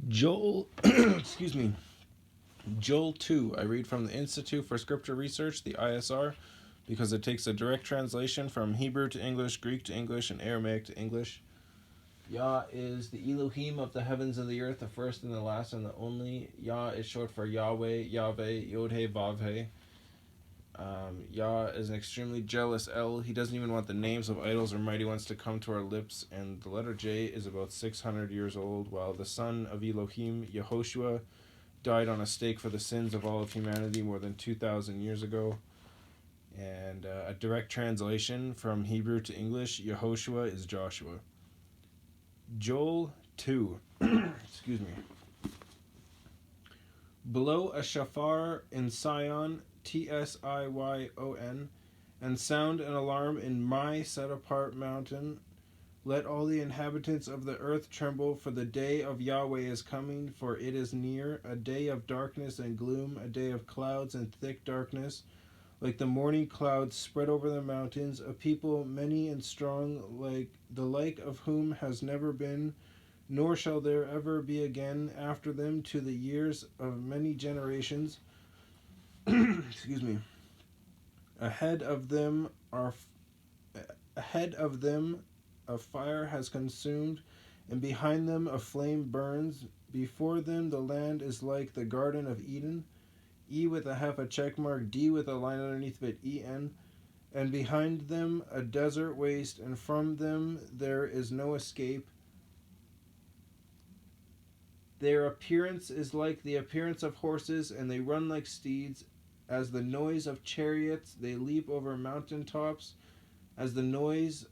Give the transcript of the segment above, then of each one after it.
Joel, excuse me, Joel 2. I read from the Institute for Scripture Research, the ISR, because it takes a direct translation from Hebrew to English, Greek to English, and Aramaic to English. Yah is the Elohim of the heavens and the earth, the first and the last and the only. Yah is short for Yahweh, Yahweh, Yod-He, Vav-He. Yah is an extremely jealous El. He doesn't even want the names of idols or mighty ones to come to our lips. And the letter J is about 600 years old, while the son of Elohim, Yehoshua, died on a stake for the sins of all of humanity more than 2,000 years ago. And a direct translation from Hebrew to English, Yehoshua is Joshua. Joel 2. Excuse me. Blow a shofar in Sion, Tsion, and sound an alarm in my set-apart mountain. Let all the inhabitants of the earth tremble, for the day of Yahweh is coming, for it is near, a day of darkness and gloom, a day of clouds and thick darkness, like the morning clouds spread over the mountains, a people many and strong, like the like of whom has never been, nor shall there ever be again after them to the years of many generations. Excuse me. Ahead of them a fire has consumed, and behind them a flame burns. Before them the land is like the Garden of Eden. E with a half a check mark, D with a line underneath of it, En. And behind them a desert waste, and from them there is no escape. Their appearance is like the appearance of horses, and they run like steeds. As the noise of chariots, they leap over mountain tops. As the noise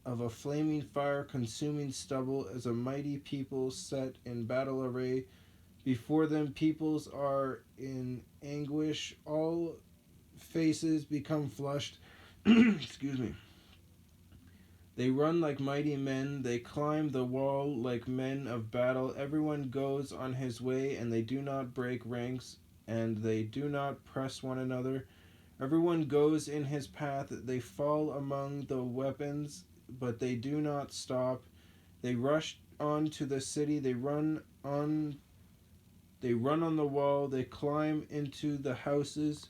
of a flaming fire consuming stubble, as a mighty people set in battle array. Before them peoples are in anguish. All faces become flushed. Excuse me. They run like mighty men. They climb the wall like men of battle. Everyone goes on his way, and they do not break ranks, and they do not press one another. Everyone goes in his path. They fall among the weapons, but they do not stop. They rush on to the city. They run on the wall. They climb into the houses.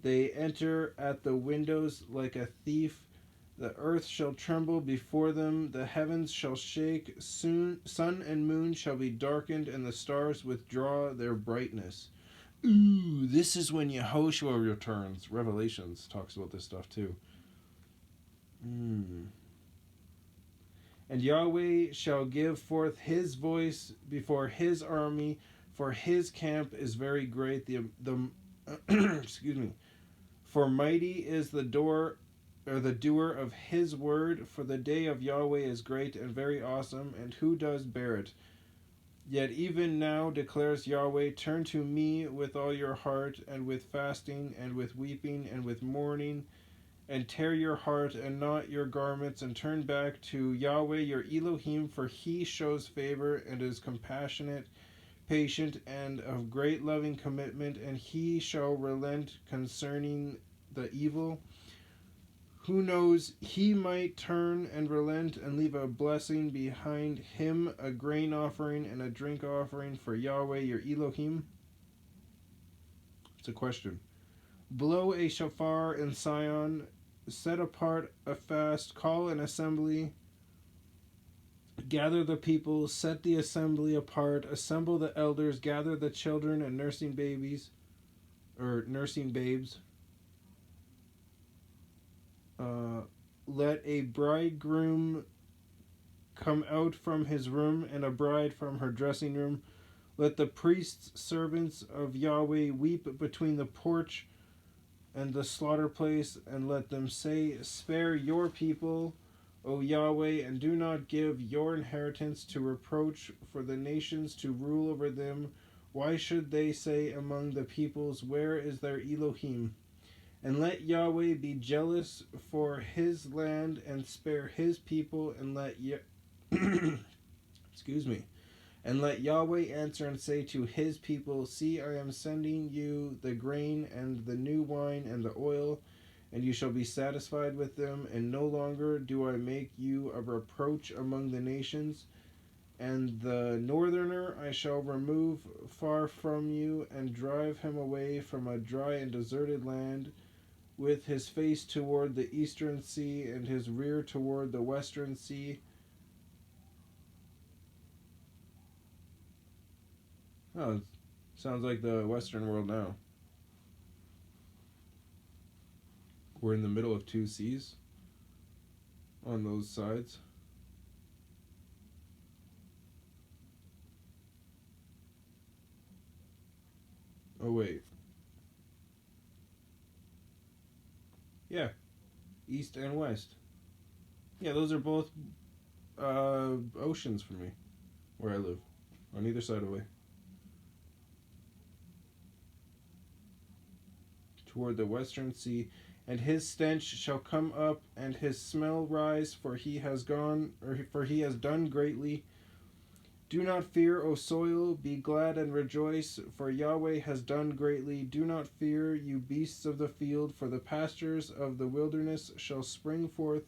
They enter at the windows like a thief. The earth shall tremble before them, the heavens shall shake, soon sun and moon shall be darkened, and the stars withdraw their brightness. Ooh, this is when Yehoshua returns. Revelations talks about this stuff too. And Yahweh shall give forth his voice before his army, for his camp is very great. The excuse me. For mighty is the doer of his word, for the day of Yahweh is great and very awesome, and who does bear it? Yet even now declares Yahweh, turn to me with all your heart, and with fasting, and with weeping, and with mourning, and tear your heart and not your garments, and turn back to Yahweh your Elohim, for he shows favor and is compassionate, patient, and of great loving commitment, and he shall relent concerning the evil. Who knows, he might turn and relent and leave a blessing behind him, a grain offering and a drink offering for Yahweh your Elohim? It's a question. Blow a shofar in Sion, set apart a fast, call an assembly, gather the people, set the assembly apart, assemble the elders, gather the children and nursing babes. Let a bridegroom come out from his room, and a bride from her dressing room. Let the priests, servants of Yahweh, weep between the porch and the slaughter place, and let them say, spare your people, O Yahweh, and do not give your inheritance to reproach for the nations to rule over them. Why should they say among the peoples, where is their Elohim? And let Yahweh be jealous for his land and spare his people, and let excuse me. And let Yahweh answer and say to his people, see, I am sending you the grain and the new wine and the oil, and you shall be satisfied with them, and no longer do I make you a reproach among the nations. And the northerner I shall remove far from you, and drive him away from a dry and deserted land, with his face toward the eastern sea, and his rear toward the western sea. Oh, it sounds like the Western world now. We're in the middle of two seas on those sides. Oh, wait. Yeah, east and west. Yeah, those are both oceans for me, where I live, on either side of the way. Toward the western sea, and his stench shall come up, and his smell rise, for he has gone, or for he has done greatly. Do not fear, O soil, be glad and rejoice, for Yahweh has done greatly. Do not fear, you beasts of the field, for the pastures of the wilderness shall spring forth,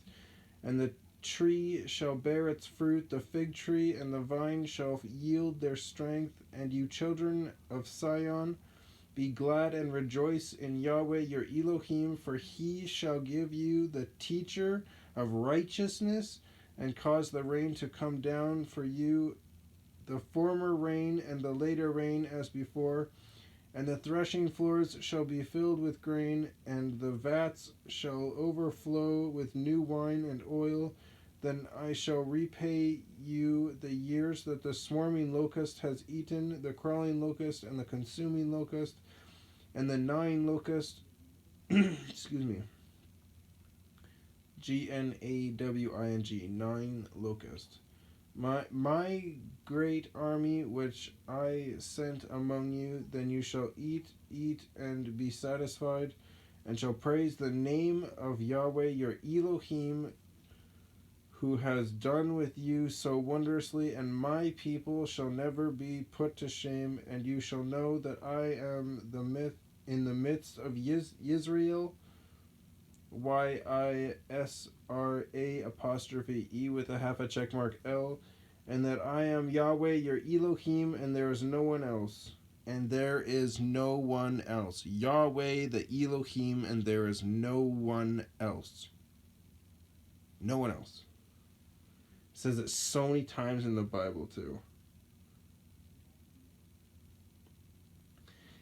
and the tree shall bear its fruit, the fig tree and the vine shall yield their strength, and you children of Sion, be glad and rejoice in Yahweh your Elohim, for he shall give you the teacher of righteousness, and cause the rain to come down for you, the former rain and the later rain as before. And the threshing floors shall be filled with grain, and the vats shall overflow with new wine and oil. Then I shall repay you the years that the swarming locust has eaten, the crawling locust and the consuming locust, and the gnawing locust. Excuse me. Gnawing, gnawing locust. My great army which I sent among you, then you shall eat, and be satisfied, and shall praise the name of Yahweh your Elohim, who has done with you so wondrously, and my people shall never be put to shame, and you shall know that I am the myth in the midst of Yisrael, YISRA apostrophe E with a half a check mark L, and that I am Yahweh your Elohim, and there is no one else. And there is no one else. Yahweh the Elohim, and there is no one else. No one else. It says it so many times in the Bible too.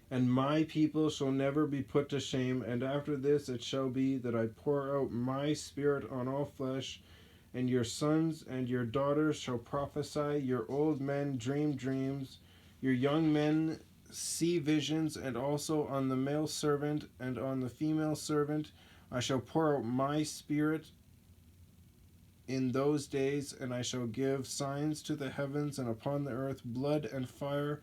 And my people shall never be put to shame, and after this it shall be that I pour out my spirit on all flesh, and your sons and your daughters shall prophesy, your old men dream dreams, your young men see visions, and also on the male servant and on the female servant I shall pour out my spirit in those days, and I shall give signs to the heavens and upon the earth, blood and fire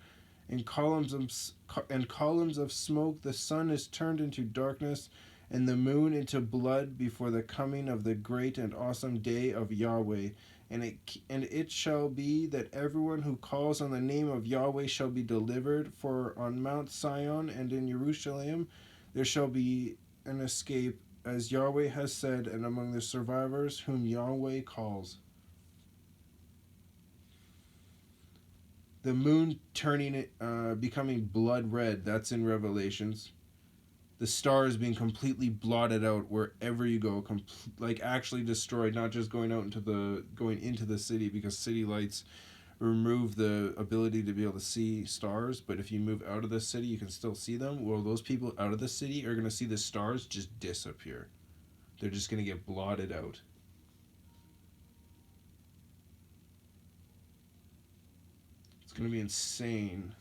and columns of smoke. The sun is turned into darkness, and the moon into blood, before the coming of the great and awesome day of Yahweh. And it shall be that everyone who calls on the name of Yahweh shall be delivered. For on Mount Sion and in Jerusalem there shall be an escape, as Yahweh has said, and among the survivors whom Yahweh calls. The moon turning it, becoming blood red. That's in Revelations. The stars being completely blotted out wherever you go, like actually destroyed. Not just going into the city, because city lights remove the ability to be able to see stars. But if you move out of the city, you can still see them. Well, those people out of the city are going to see the stars just disappear. They're just going to get blotted out. It's going to be insane.